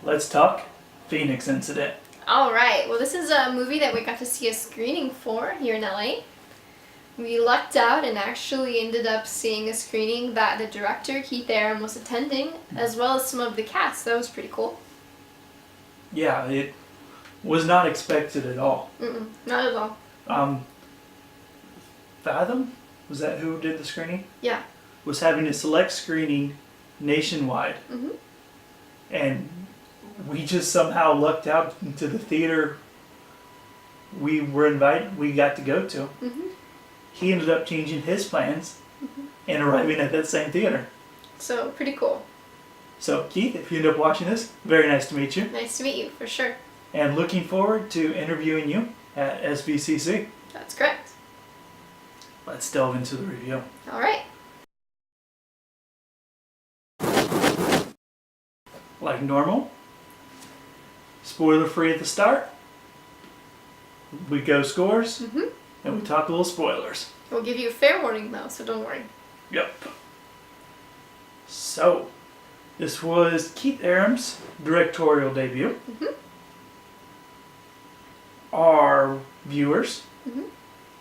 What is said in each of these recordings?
let's talk Phoenix Incident. Alright, well this is a movie that we got to see a screening for here in LA. We lucked out and actually ended up seeing a screening that the director, Keith Arem, was attending, as well as some of the cast. That was pretty cool. Yeah, it was not expected at all. Not at all. Fathom? Was that who did the screening? Yeah. Was having a select screening nationwide. And we just somehow lucked out into the theater we were invited, we got to go to. He ended up changing his plans and arriving at that same theater. So, pretty cool. So, Keith, if you end up watching this, very nice to meet you. Nice to meet you, for sure. And looking forward to interviewing you at SBCC. That's correct. Let's delve into the review. Alright. Like normal, spoiler free at the start. We go scores, and we talk a little spoilers. We'll give you a fair warning though, so don't worry. Yep. So, this was Keith Arem's directorial debut. Our viewers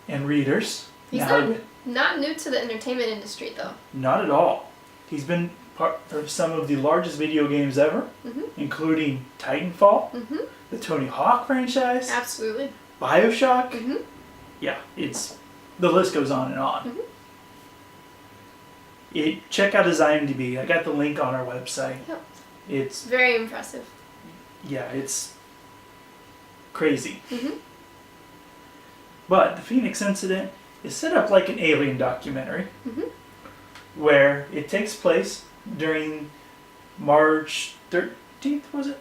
and readers. He's not new to the entertainment industry though. Not at all. He's been part of some of the largest video games ever, including Titanfall, the Tony Hawk franchise, Absolutely. BioShock. Yeah, the list goes on and on. Check out his IMDb. I got the link on our website. Yep. It's very impressive. Yeah, it's crazy. But the Phoenix Incident is set up like an alien documentary, where it takes place during March 13th, was it?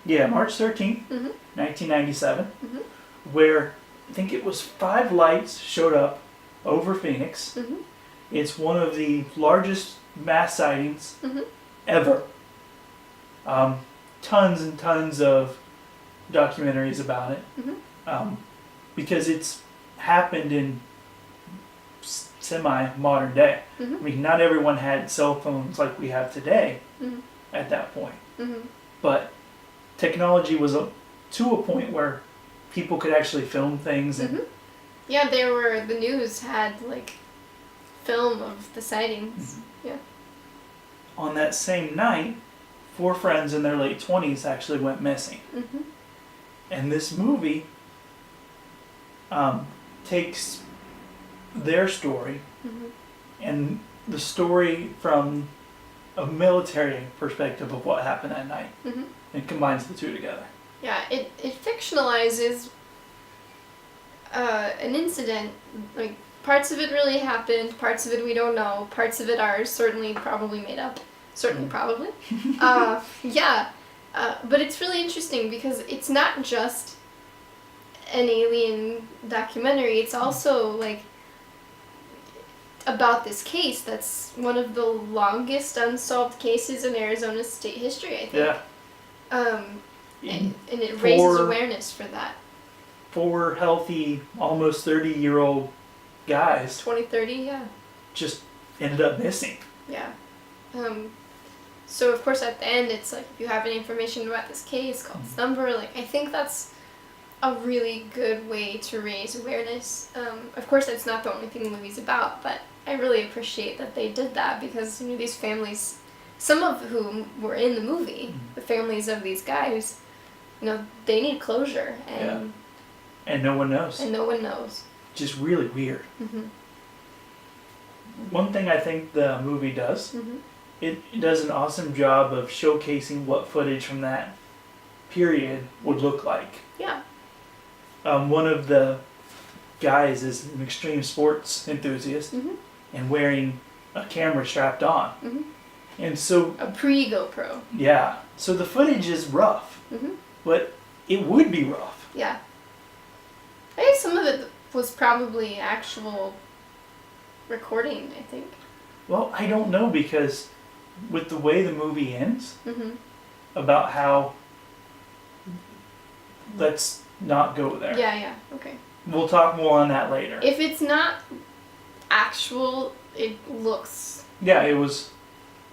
Yeah, March 13th, 1997, where I think it was 5 lights showed up over Phoenix. It's one of the largest mass sightings ever. Tons and tons of documentaries about it, because it's happened in semi-modern day. I mean, not everyone had cell phones like we have today at that point, but technology was to a point where people could actually film things. And yeah, the news had like film of the sightings. Yeah. On that same night, 4 friends in their late 20s actually went missing. And this movie takes their story and the story from a military perspective of what happened that night and combines the two together. Yeah, it fictionalizes an incident. Like, parts of it really happened, parts of it we don't know, parts of it are certainly probably made up. Certainly probably. Yeah, but it's really interesting because it's not just an alien documentary, it's also like about this case that's one of the longest unsolved cases in Arizona state history, I think. Yeah. And it raises awareness for that. 4 healthy, almost 30-year-old guys 2030, yeah. just ended up missing. Yeah. So of course at the end it's like, if you have any information about this case, call this number. Like, I think that's a really good way to raise awareness. Of course that's not the only thing the movie's about, but I really appreciate that they did that because, you know, these families, some of whom were in the movie, the families of these guys, you know, they need closure. And and no one knows. And no one knows. Just really weird. One thing I think the movie does, it does an awesome job of showcasing what footage from that period would look like. Yeah. One of the guys is an extreme sports enthusiast and wearing a camera strapped on. And so... a pre-GoPro. Yeah. So the footage is rough, but it would be rough. Yeah. I think some of it was probably actual recording, I think. Well, I don't know, because with the way the movie ends, about how... Let's not go there. Yeah, okay. We'll talk more on that later. If it's not actual, it looks... Yeah, it was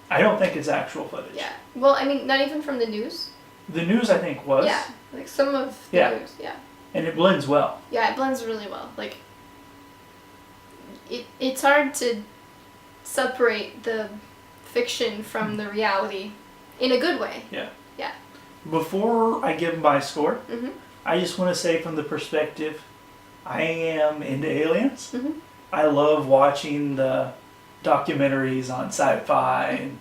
I don't think it's actual footage. Yeah. Well, I mean, not even from the news. The news, I think, was. Yeah. Like some of the Yeah. news. Yeah. And it blends well. Yeah, it blends really well. Like, it's hard to separate the fiction from the reality in a good way. Yeah. Yeah. Before I give my score, Mm-hmm. I just want to say from the perspective, I am into aliens. Mm-hmm. I love watching the documentaries on sci-fi and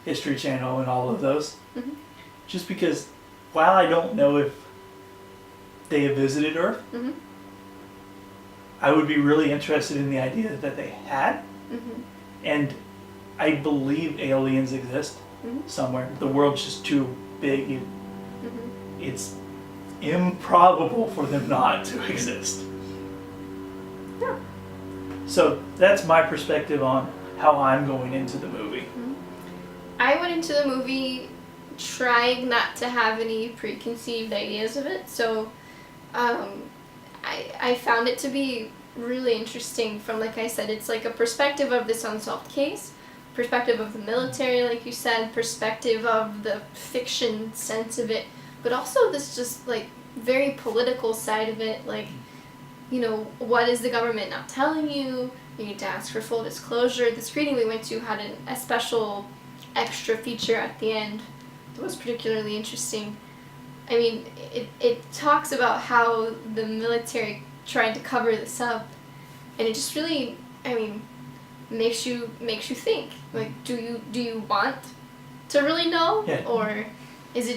History Channel and all of those. Mm-hmm. Just because while I don't know if they have visited Earth, Mm-hmm. I would be really interested in the idea that they had. Mm-hmm. And I believe aliens exist Mm-hmm. somewhere. The world's just too big. Mm-hmm. It's improbable for them not to exist. Yeah. So that's my perspective on how I'm going into the movie. I went into the movie trying not to have any preconceived ideas of it, so I found it to be really interesting from, like I said, it's like a perspective of this unsolved case, perspective of the military, like you said, perspective of the fiction sense of it, but also this just like very political side of it, like, you know, what is the government not telling you? You need to ask for full disclosure. The screening we went to had a special extra feature at the end that was particularly interesting. I mean, it talks about how the military tried to cover this up, and it just really, I mean, makes you think. Like, do you want to really know, Yeah. or is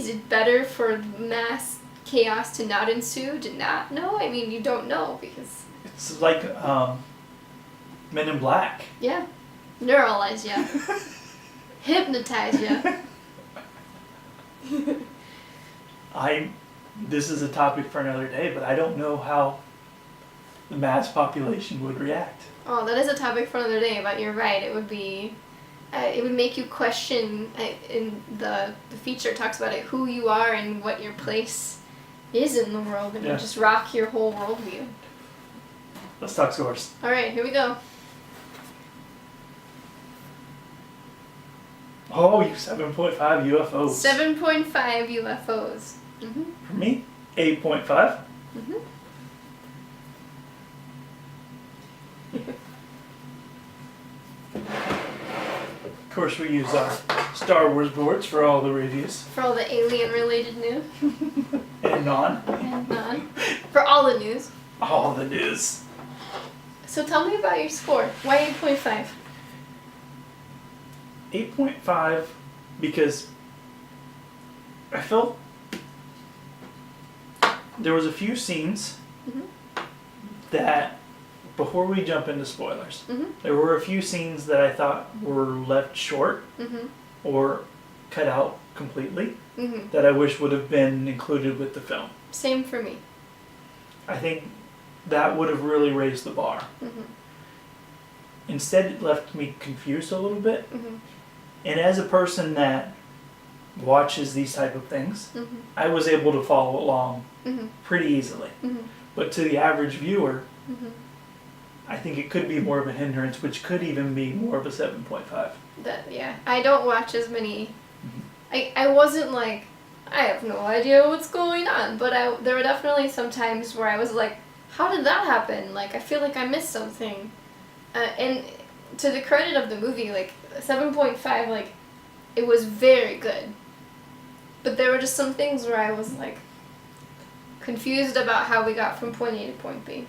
it better for mass chaos to not ensue, to not know? I mean, you don't know because It's like Men in Black. yeah, neuralize ya, hypnotize ya. This is a topic for another day, but I don't know how the mass population would react. Oh, that is a topic for another day, but you're right. It would be, it would make you question, in the feature talks about it, who you are and what your place is in the world, and it Yeah. would just rock your whole worldview. Let's talk scores. All right, here we go. Oh, you 7.5 UFOs. 7.5 UFOs. Mm-hmm. For me, 8.5. Mm-hmm. Of course, we use our Star Wars boards for all the reviews For all the alien-related news and non. and non. For all the news. All the news. So tell me about your score. Why 8.5? 8.5 because I felt there was a few scenes Mm-hmm. that, before we jump into spoilers, Mm-hmm. there were a few scenes that I thought were left short Mm-hmm. or cut out completely Mm-hmm. that I wish would have been included with the film. Same for me. I think that would have really raised the bar. Mm-hmm. Instead, it left me confused a little bit. Mm-hmm. And as a person that watches these type of things, Mm-hmm. I was able to follow along Mm-hmm. pretty easily. Mm-hmm. But to the average viewer, Mm-hmm. I think it could be more of a hindrance, which could even be more of a 7.5. Yeah, I don't watch as many. Mhm. I wasn't like, I have no idea what's going on, but there were definitely some times where I was like, how did that happen? Like, I feel like I missed something. And to the credit of the movie, like, 7.5, like, it was very good. But there were just some things where I was like, confused about how we got from point A to point B.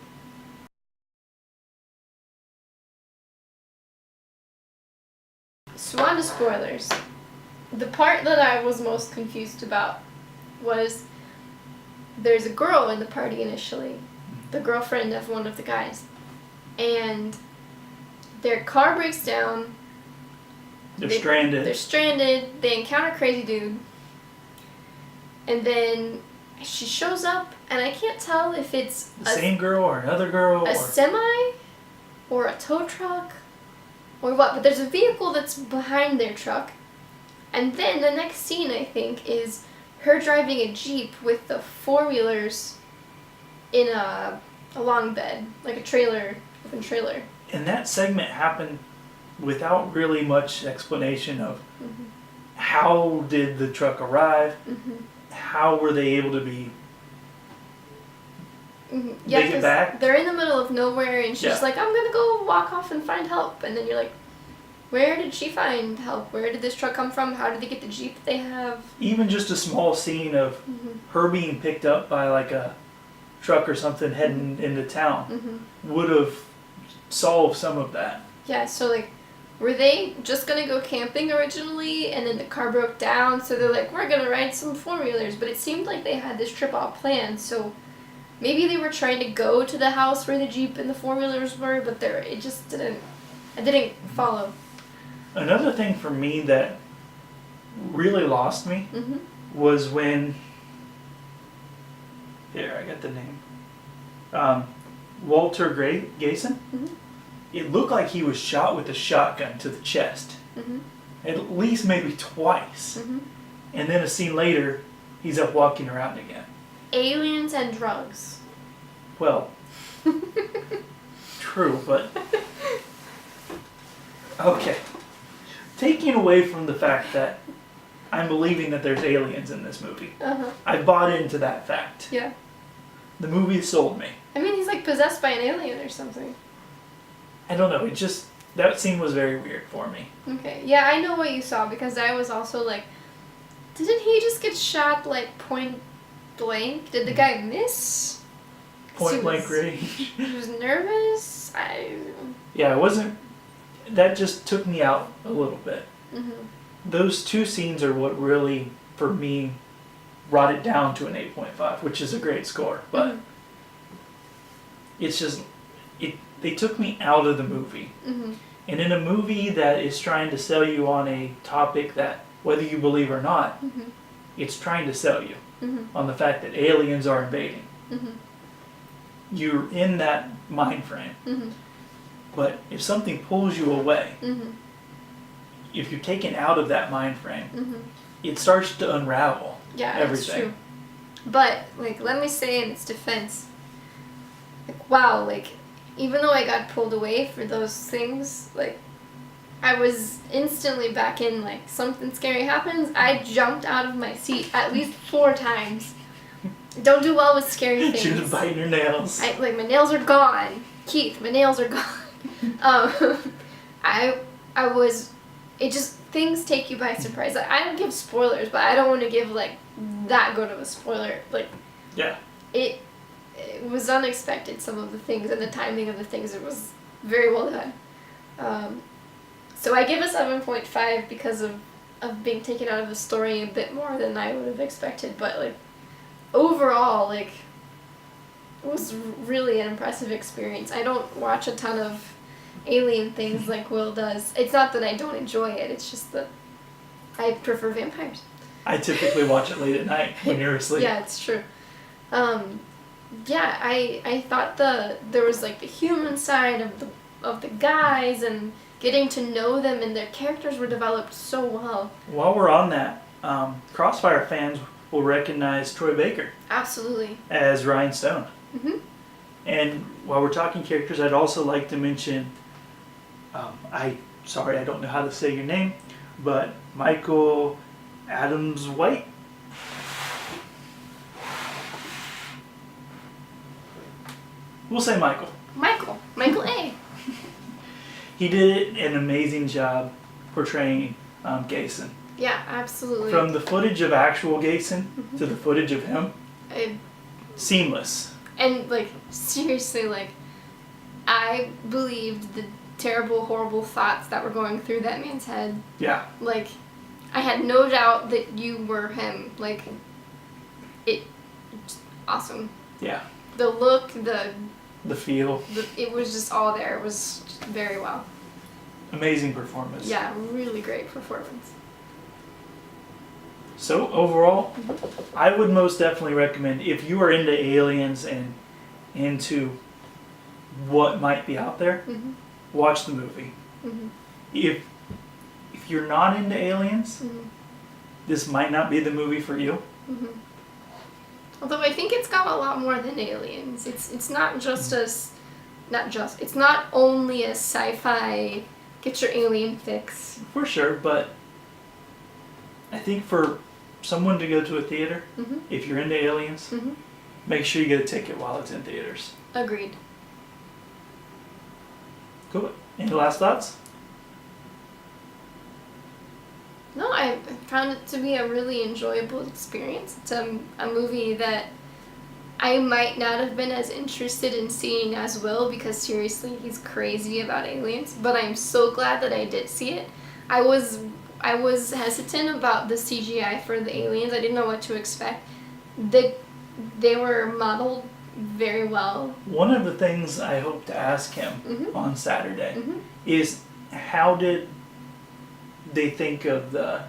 So on to spoilers. The part that I was most confused about was there's a girl in the party initially, the girlfriend of one of the guys, and their car breaks down. They're stranded. They're stranded. They encounter Crazy Dude, and then she shows up, and I can't tell if it's the same girl or another girl. a semi or a tow truck or what, but there's a vehicle that's behind their truck. And then the next scene, I think, is her driving a Jeep with the four-wheelers in a long bed, like a trailer, open trailer. And that segment happened without really much explanation of Mhm. how did the truck arrive, Mhm. how were they able to be Mhm. Yeah, make it 'cause back. they're in the middle of nowhere, and she's Yeah. like, "I'm gonna go walk off and find help," and then you're like, "Where did she find help? Where did this truck come from? How did they get the Jeep that they have?" Even just a small scene of Mhm. her being picked up by like a truck or something heading into town Mhm. would have solved some of that. Yeah, so like, were they just gonna go camping originally, and then the car broke down, so they're like, "We're gonna ride some four-wheelers," but it seemed like they had this trip all planned, so maybe they were trying to go to the house where the Jeep and the four-wheelers were, but it just didn't, I didn't follow. Another thing for me that really lost me Mm-hmm. was when, here, I got the name, Walter Gayson. Mm-hmm. It looked like he was shot with a shotgun to the chest, Mm-hmm. at least maybe twice. Mm-hmm. And then a scene later, he's up walking around again. Aliens and drugs. Well, true, but okay. Taking away from the fact that I'm believing that there's aliens in this movie, Uh-huh. I bought into that fact. Yeah. The movie sold me. I mean, he's like possessed by an alien or something. I don't know, it just, that scene was very weird for me. Okay. Yeah, I know what you saw, because I was also like, didn't he just get shot like point blank? Did the guy miss? Point blank was- range. He was nervous. Yeah, it wasn't, that just took me out a little bit. Mm-hmm. Those two scenes are what really, for me, brought it down to an 8.5, which is a great score. But it's just, they took me out of the movie. Mm-hmm. And in a movie that is trying to sell you on a topic that, whether you believe or not, Mm-hmm. it's trying to sell you Mm-hmm. on the fact that aliens are invading. Mm-hmm. You're in that mind frame. Mm-hmm. But if something pulls you away, Mm-hmm. if you're taken out of that mind frame, Mm-hmm. it starts to unravel Yeah, everything. that's true. But like, let me say in its defense, like, wow, like, even though I got pulled away for those things, like, I was instantly back in, like, something scary happens, I jumped out of my seat at least 4 times. Don't do well with scary things. She was biting her nails. Like, my nails are gone. Keith, my nails are gone. I was, it just, things take you by surprise. Like, I don't give spoilers, but I don't want to give, like, that good of a spoiler. Like, Yeah. it was unexpected, some of the things, and the timing of the things, it was very well done. So I give a 7.5 because of being taken out of the story a bit more than I would have expected, but like overall, like, it was really an impressive experience. I don't watch a ton of alien things like Will does. It's not that I don't enjoy it, it's just that I prefer vampires. I typically watch it late at night when you're asleep. Yeah, it's true. Yeah, I thought there was like the human side of the guys, and getting to know them, and their characters were developed so well. While we're on that, Crossfire fans will recognize Troy Baker Absolutely. as Ryan Stone. Mm-hmm. And while we're talking characters, I'd also like to mention, I don't know how to say your name, but Michael Adams White. We'll say Michael. Michael A. He did an amazing job portraying Gayson. Yeah, absolutely. From the footage of actual Gayson to the footage of him, seamless. And like, seriously, like, I believed the terrible, horrible thoughts that were going through that man's head. Yeah. Like, I had no doubt that you were him. Like, awesome. Yeah. The look, The feel. it was just all there. It was just very well. Amazing performance. Yeah, really great performance. So overall, I would most definitely recommend, if you are into aliens and into what might be out there, Mm-hmm. watch the movie. Mm-hmm. If you're not into aliens, Mm-hmm. this might not be the movie for you. Mm-hmm. Although I think it's got a lot more than aliens. It's not just it's not only a sci-fi Get your alien fix. For sure, but I think for someone to go to a theater, Mhm. if you're into aliens, Mhm. make sure you get a ticket while it's in theaters. Agreed. Cool. Any last thoughts? No, I found it to be a really enjoyable experience. It's a movie that I might not have been as interested in seeing as Will, because seriously, he's crazy about aliens. But I'm so glad that I did see it. I was hesitant about the CGI for the aliens. I didn't know what to expect. They were modeled very well. One of the things I hope to ask him Mhm. on Saturday Mhm. is how did they think of the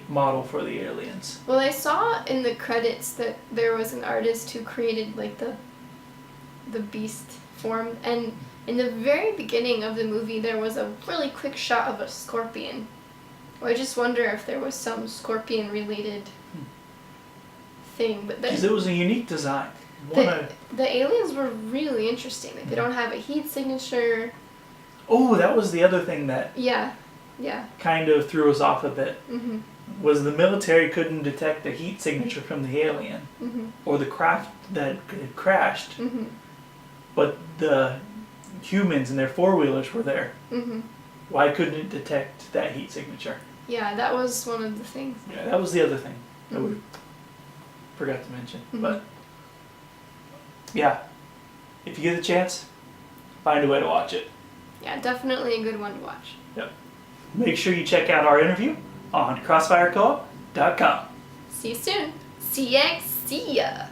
model for the aliens? Well, I saw in the credits that there was an artist who created like the beast form, and in the very beginning of the movie there was a really quick shot of a scorpion. I just wonder if there was some scorpion related thing, but Because it was a unique design. the aliens were really interesting. Like, they don't have a heat signature. Oh, that was the other thing that Yeah. kind of threw us off a bit. Mhm. Was the military couldn't detect the heat signature from the alien Mhm. or the craft that had crashed, Mhm. but the humans and their four-wheelers were there. Mhm. Why couldn't it detect that heat signature? Yeah, that was one of the things. Yeah, that was the other thing that we forgot to mention. Mhm. But yeah, if you get a chance, find a way to watch it. Yeah, definitely a good one to watch. Yep. Make sure you check out our interview on crossfirecoop.com. See you soon. See ya.